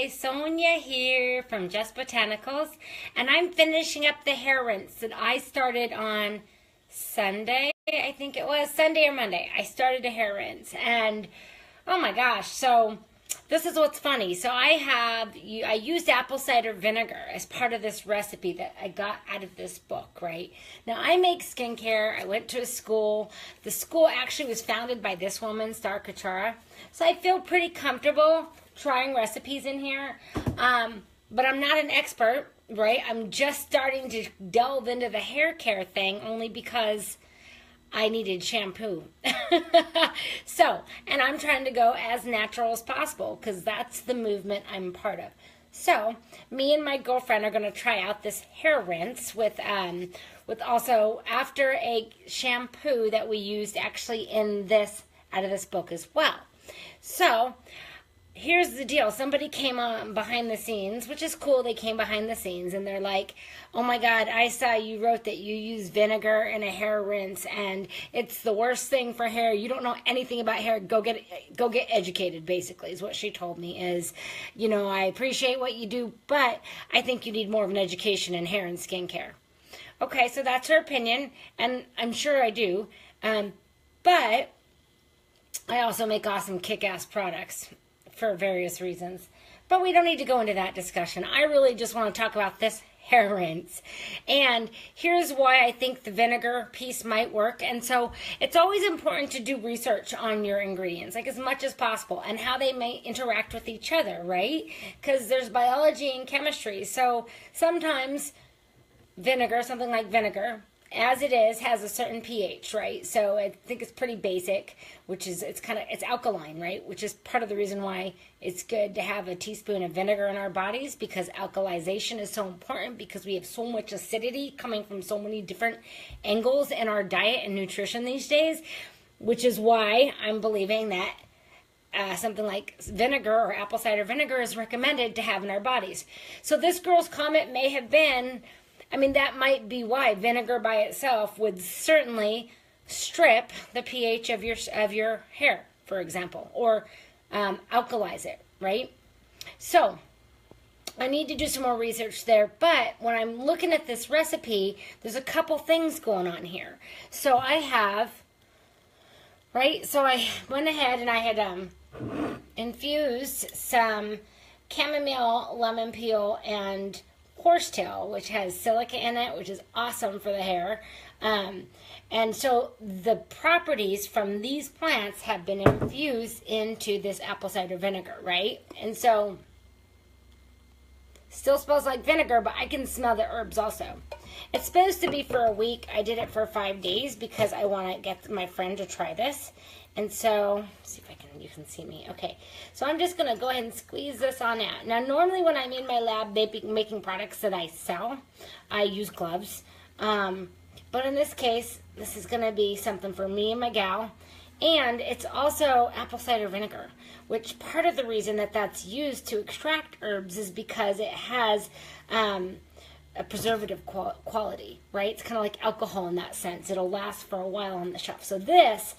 Hi, Sonia here from Just Botanicals, and I'm finishing up the hair rinse that I started on Sunday, I think it was, Sunday or Monday. I started a hair rinse, and oh my gosh, so this is what's funny. So I used apple cider vinegar as part of this recipe that I got out of this book, right? Now, I make skincare. I went to a school. The school actually was founded by this woman, Star Kachara. So I feel pretty comfortable trying recipes in here. But I'm not an expert, right? I'm just starting to delve into the hair care thing only because I needed shampoo. So, and I'm trying to go as natural as possible because that's the movement I'm part of. So, me and my girlfriend are going to try out this hair rinse with also after a shampoo that we used actually in this, out of this book as well. So, here's the deal. Somebody came on behind the scenes, which is cool. They came behind the scenes and they're like, oh my God, I saw you wrote that you use vinegar in a hair rinse and it's the worst thing for hair. You don't know anything about hair. Go get educated, basically, is what she told me is, you know, I appreciate what you do, but I think you need more of an education in hair and skincare. Okay, so that's her opinion, and I'm sure I do. But I also make awesome kick-ass products for various reasons. But we don't need to go into that discussion. I really just want to talk about this hair rinse. And here's why I think the vinegar piece might work. And so it's always important to do research on your ingredients, like as much as possible, and how they may interact with each other, right? Because there's biology and chemistry. So sometimes vinegar, something like vinegar, as it is, has a certain pH, right? So I think it's pretty basic, which is, it's alkaline, right? Which is part of the reason why it's good to have a teaspoon of vinegar in our bodies, because alkalization is so important, because we have so much acidity coming from so many different angles in our diet and nutrition these days, which is why I'm believing that something like vinegar or apple cider vinegar is recommended to have in our bodies. So this girl's comment may have been, I mean, that might be why vinegar by itself would certainly strip the pH of your hair, for example, or alkalize it, right? So I need to do some more research there, but when I'm looking at this recipe, there's a couple things going on here. So I have, right, so I went ahead and I had infused some chamomile, lemon peel, and horsetail, which has silica in it, which is awesome for the hair. And so the properties from these plants have been infused into this apple cider vinegar, right? And so still smells like vinegar, but I can smell the herbs also. It's supposed to be for a week. I did it for 5 days because I want to get my friend to try this. And so, let's see if you can see me. Okay, so I'm just going to go ahead and squeeze this on out. Now, normally when I'm in my lab making products that I sell, I use gloves. But in this case, this is going to be something for me and my gal. And it's also apple cider vinegar, which part of the reason that that's used to extract herbs is because it has a preservative quality, right? It's kind of like alcohol in that sense. It'll last for a while on the shelf. So this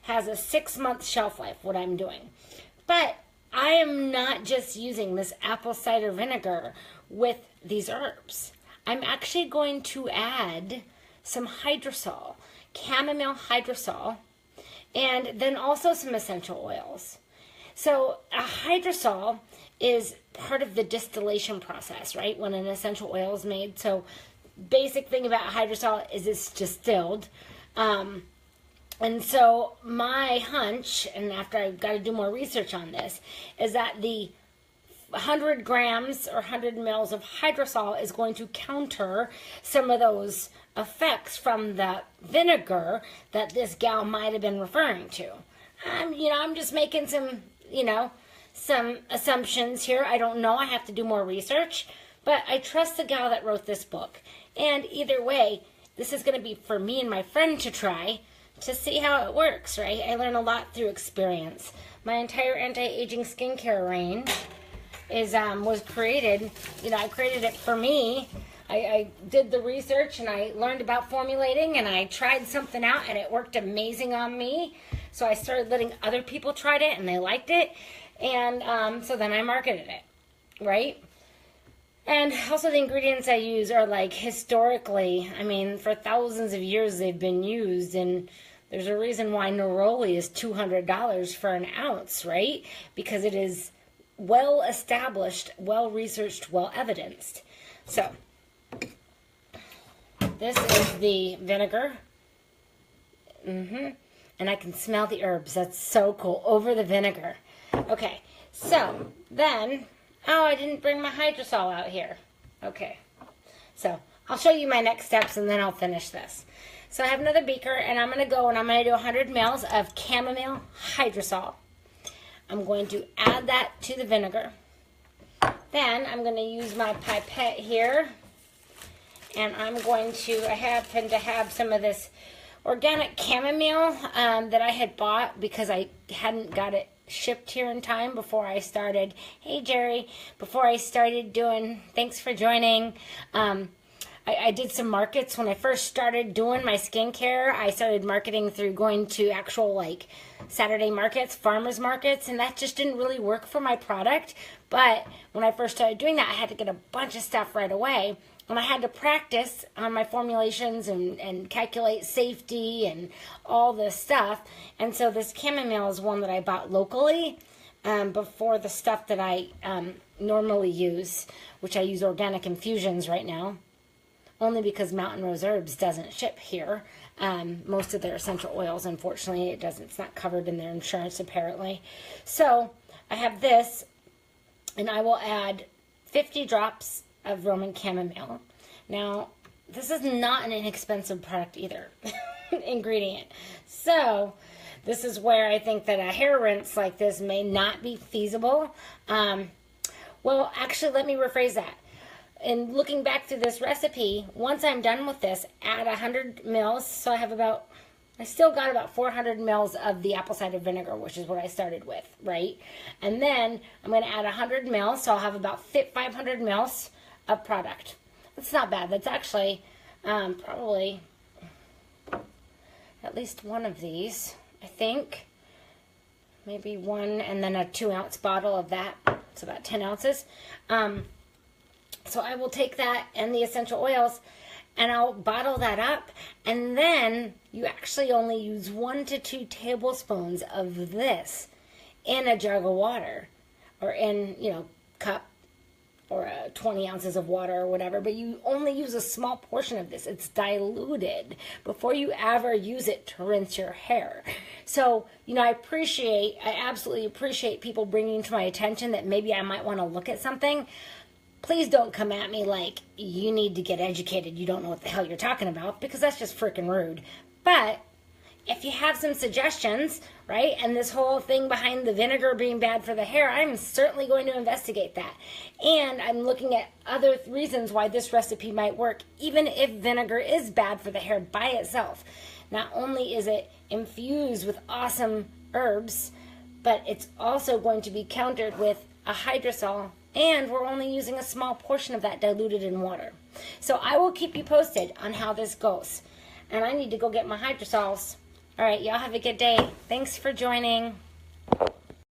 has a 6-month shelf life, what I'm doing. But I am not just using this apple cider vinegar with these herbs. I'm actually going to add some hydrosol, chamomile hydrosol, and then also some essential oils. So a hydrosol is part of the distillation process, right? When an essential oil is made. So basic thing about hydrosol is it's distilled. And so my hunch, and after I've got to do more research on this, is that the 100 grams or 100 mils of hydrosol is going to counter some of those effects from the vinegar that this gal might have been referring to. I'm just making some assumptions here. I don't know. I have to do more research. But I trust the gal that wrote this book. And either way, this is going to be for me and my friend to try, to see how it works, right? I learn a lot through experience. My entire anti-aging skincare range was created, I created it for me. I did the research and I learned about formulating and I tried something out and it worked amazing on me. So I started letting other people try it and they liked it. And so then I marketed it. right? And also the ingredients I use are like historically, I mean, for thousands of years they've been used, and there's a reason why neroli is $200 for an ounce, right? Because it is well established, well researched, well evidenced. So, this is the vinegar. And I can smell the herbs. That's so cool. Over the vinegar. Okay, so then, oh, I didn't bring my hydrosol out here. Okay, so I'll show you my next steps and then I'll finish this. So I have another beaker, and I'm going to go and I'm going to do 100 mils of chamomile hydrosol. I'm going to add that to the vinegar. Then I'm going to use my pipette here, and I'm going to, I happen to have some of this organic chamomile that I had bought because I hadn't got it shipped here in time before I started. Hey Jerry, before I started doing, thanks for joining. I did some markets when I first started doing my skincare. I started marketing through going to actual like Saturday markets, farmers markets, and that just didn't really work for my product. But when I first started doing that, I had to get a bunch of stuff right away. And I had to practice on my formulations and calculate safety and all this stuff. And so this chamomile is one that I bought locally before the stuff that I normally use, which I use organic infusions right now. Only because Mountain Rose Herbs doesn't ship here. Most of their essential oils, unfortunately, it's not covered in their insurance apparently. So I have this, and I will add 50 drops of Roman chamomile. Now, this is not an inexpensive product either, ingredient. So this is where I think that a hair rinse like this may not be feasible. Well, actually, let me rephrase that. And looking back through this recipe, once I'm done with this, add 100 mils. So I still got about 400 mils of the apple cider vinegar, which is what I started with, right? And then I'm going to add 100 mils, so I'll have about 500 mils of product. That's not bad. That's actually probably at least one of these, I think. Maybe one, and then a 2-ounce bottle of that. It's about 10 ounces. So I will take that and the essential oils, and I'll bottle that up, and then you actually only use 1 to 2 tablespoons of this in a jug of water, or in, cup, or 20 ounces of water or whatever, but you only use a small portion of this. It's diluted before you ever use it to rinse your hair. So, I absolutely appreciate people bringing to my attention that maybe I might want to look at something. Please don't come at me like you need to get educated. You don't know what the hell you're talking about, because that's just freaking rude. But if you have some suggestions, right, and this whole thing behind the vinegar being bad for the hair, I'm certainly going to investigate that. And I'm looking at other reasons why this recipe might work, even if vinegar is bad for the hair by itself. Not only is it infused with awesome herbs, but it's also going to be countered with a hydrosol, and we're only using a small portion of that diluted in water. So I will keep you posted on how this goes. And I need to go get my hydrosols. All right, y'all have a good day. Thanks for joining.